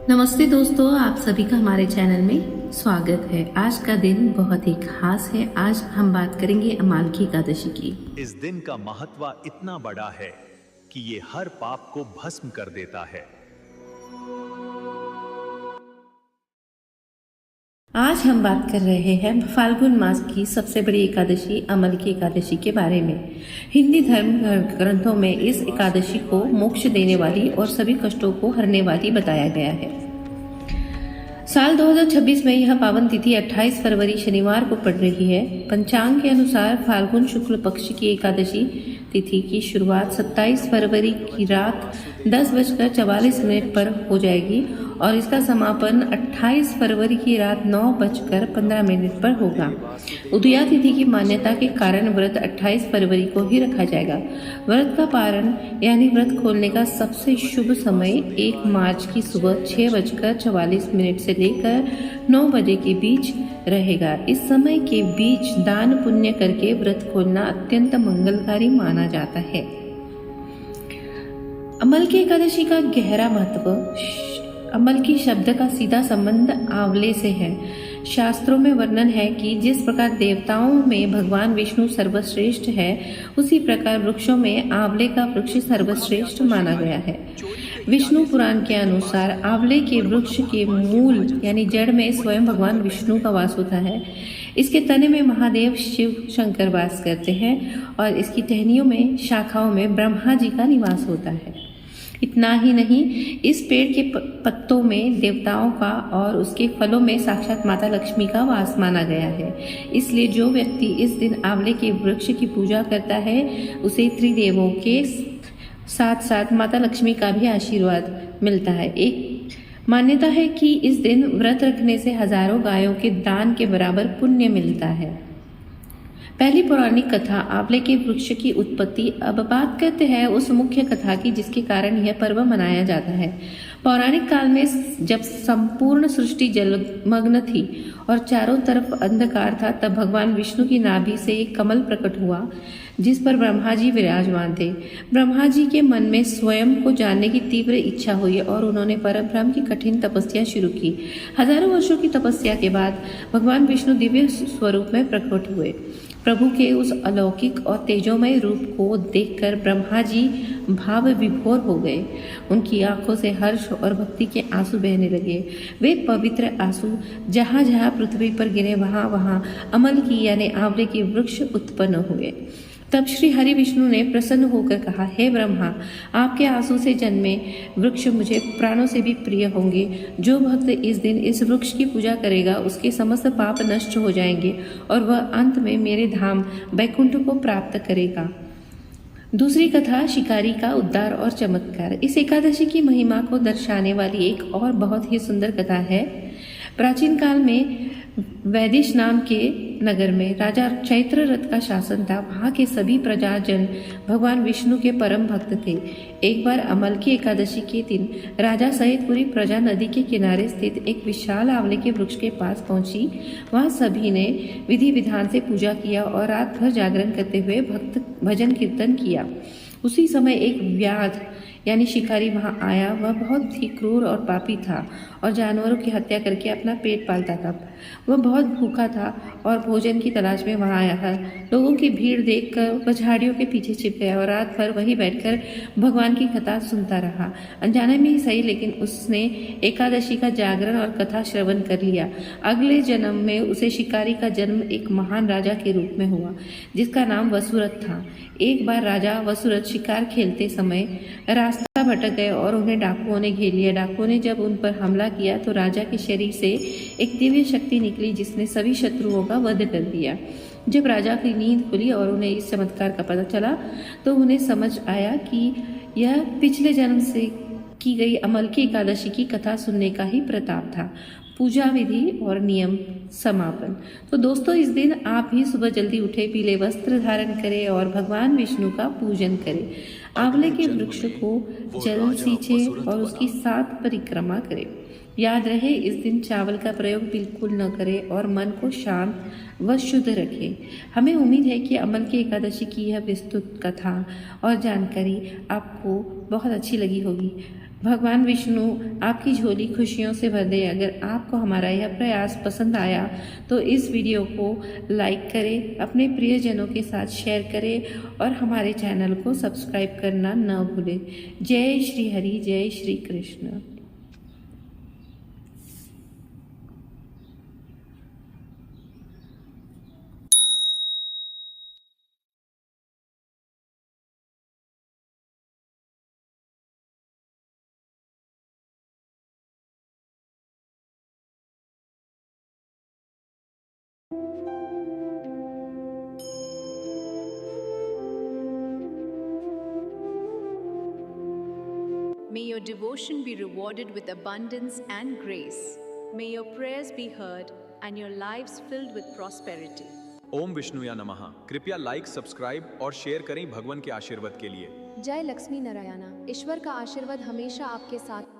नमस्ते दोस्तों, आप सभी का हमारे चैनल में स्वागत है। आज का दिन बहुत ही खास है। आज हम बात करेंगे अमालकी एकादशी की। इस दिन का महत्व इतना बड़ा है कि ये हर पाप को भस्म कर देता है। आज हम बात कर रहे हैं फाल्गुन मास की सबसे बड़ी एकादशी अमालकी एकादशी के बारे में। हिंदी धर्म ग्रंथों में इस एकादशी को मोक्ष देने वाली और सभी कष्टों को हरने वाली बताया गया है। साल 2026 में यह पावन तिथि 28 फरवरी शनिवार को पड़ रही है। पंचांग के अनुसार फाल्गुन शुक्ल पक्ष की एकादशी तिथि की शुरुआत 27 फरवरी की रात 10:44 पर हो जाएगी और इसका समापन 28 फरवरी की रात 9:15 पर होगा। उदया तिथि की मान्यता के कारण व्रत 28 फरवरी को ही रखा जाएगा। व्रत का पारण यानी व्रत खोलने का सबसे शुभ समय 1 मार्च की सुबह 6:44 से लेकर 9 बजे के बीच रहेगा। इस समय के बीच दान पुण्य करके व्रत खोलना अत्यंत मंगलकारी माना जाता है। अमालकी एकादशी का गहरा महत्व। अमालकी शब्द का सीधा संबंध आंवले से है। शास्त्रों में वर्णन है कि जिस प्रकार देवताओं में भगवान विष्णु सर्वश्रेष्ठ है, उसी प्रकार वृक्षों में आंवले का वृक्ष सर्वश्रेष्ठ माना गया है। विष्णु पुराण के अनुसार आंवले के वृक्ष के मूल यानी जड़ में स्वयं भगवान विष्णु का वास होता है। इसके तने में महादेव शिव शंकर वास करते हैं और इसकी टहनियों में शाखाओं में ब्रह्मा जी का निवास होता है। इतना ही नहीं, इस पेड़ के पत्तों में देवताओं का और उसके फलों में साक्षात माता लक्ष्मी का वास माना गया है। इसलिए जो व्यक्ति इस दिन आंवले के वृक्ष की पूजा करता है, उसे त्रिदेवों के साथ साथ माता लक्ष्मी का भी आशीर्वाद मिलता है। एक मान्यता है कि इस दिन व्रत रखने से हजारों गायों के दान के बराबर पुण्य मिलता है। पहली पौराणिक कथा आंवले के वृक्ष की उत्पत्ति। अब बात करते हैं उस मुख्य कथा की जिसके कारण यह पर्व मनाया जाता है। पौराणिक काल में जब संपूर्ण सृष्टि जलमग्न थी और चारों तरफ अंधकार था, तब भगवान विष्णु की नाभि से एक कमल प्रकट हुआ जिस पर ब्रह्मा जी विराजमान थे। ब्रह्मा जी के मन में स्वयं को जानने की तीव्र इच्छा हुई और उन्होंने परब्रह्म की कठिन तपस्या शुरू की। हजारों वर्षों की तपस्या के बाद भगवान विष्णु दिव्य स्वरूप में प्रकट हुए। प्रभु के उस अलौकिक और तेजोमय रूप को देखकर ब्रह्मा जी भाव विभोर हो गए। उनकी आंखों से हर्ष और भक्ति के आंसू बहने लगे। वे पवित्र आंसू जहाँ जहाँ पृथ्वी पर गिरे, वहाँ वहाँ अमालकी यानी आंवले के वृक्ष उत्पन्न हुए। तब श्री हरि विष्णु ने प्रसन्न होकर कहा, हे ब्रह्मा, आपके आंसू से जन्मे वृक्ष मुझे प्राणों से भी प्रिय होंगे। जो भक्त इस दिन इस वृक्ष की पूजा करेगा, उसके समस्त पाप नष्ट हो जाएंगे और वह अंत में मेरे धाम बैकुंठ को प्राप्त करेगा। दूसरी कथा शिकारी का उद्धार और चमत्कार। इस एकादशी की महिमा को दर्शाने वाली एक और बहुत ही सुंदर कथा है। प्राचीन काल में वैदिश नाम के नगर में राजा चैत्ररथ का शासन था। वहाँ के सभी प्रजाजन भगवान विष्णु के परम भक्त थे। एक बार अमालकी एकादशी के दिन राजा सहित पूरी प्रजा नदी के किनारे स्थित एक विशाल आंवले के वृक्ष के पास पहुंची। वहाँ सभी ने विधि विधान से पूजा किया और रात भर जागरण करते हुए भक्त भजन कीर्तन किया। उसी समय एक व्याध यानी शिकारी वहाँ आया। वह बहुत ही क्रूर और पापी था और जानवरों की हत्या करके अपना पेट पालता था। वह बहुत भूखा था और भोजन की तलाश में वहाँ आया था। लोगों की भीड़ देखकर वह झाड़ियों के पीछे छिप गया और रात भर वहीं बैठकर भगवान की कथा सुनता रहा। अनजाने में ही सही, लेकिन उसने एकादशी का जागरण और कथा श्रवण कर लिया। अगले जन्म में उसे शिकारी का जन्म एक महान राजा के रूप में हुआ जिसका नाम वसुरथ था। एक बार राजा वसुरथ शिकार खेलते समय रास्ता भटक गए और उन्हें डाकुओं ने घेर लिया। डाकुओं ने जब उन पर हमला किया तो राजा के शरीर से एक दिव्य शक्ति निकली जिसने सभी शत्रुओं का वध कर दिया। जब राजा की नींद खुली और उन्हें इस चमत्कार का पता चला तो उन्हें समझ आया कि यह पिछले जन्म से की गई अमालकी एकादशी की कथा सुनने का ही प्रताप था। पूजा विधि और नियम समापन। तो दोस्तों, इस दिन आप भी सुबह जल्दी उठे, पीले वस्त्र धारण करें और भगवान विष्णु का पूजन करें। आंवले के वृक्ष को जल सींचे और उसकी 7 परिक्रमा करें। याद रहे, इस दिन चावल का प्रयोग बिल्कुल न करें और मन को शांत व शुद्ध रखें। हमें उम्मीद है कि अमालकी एकादशी की यह विस्तृत कथा और जानकारी आपको बहुत अच्छी लगी होगी। भगवान विष्णु आपकी झोली खुशियों से भर दे। अगर आपको हमारा यह प्रयास पसंद आया तो इस वीडियो को लाइक करें, अपने प्रियजनों के साथ शेयर करें और हमारे चैनल को सब्सक्राइब करना न भूलें। जय श्री हरि, जय Shri Krishna. May your devotion be rewarded with abundance and grace. May your prayers be heard and your lives filled with prosperity. ओम विष्णुया नमः। कृपया लाइक, सब्सक्राइब और शेयर करें भगवान के आशीर्वाद के लिए। जय लक्ष्मी नारायणा। ईश्वर का आशीर्वाद हमेशा आपके साथ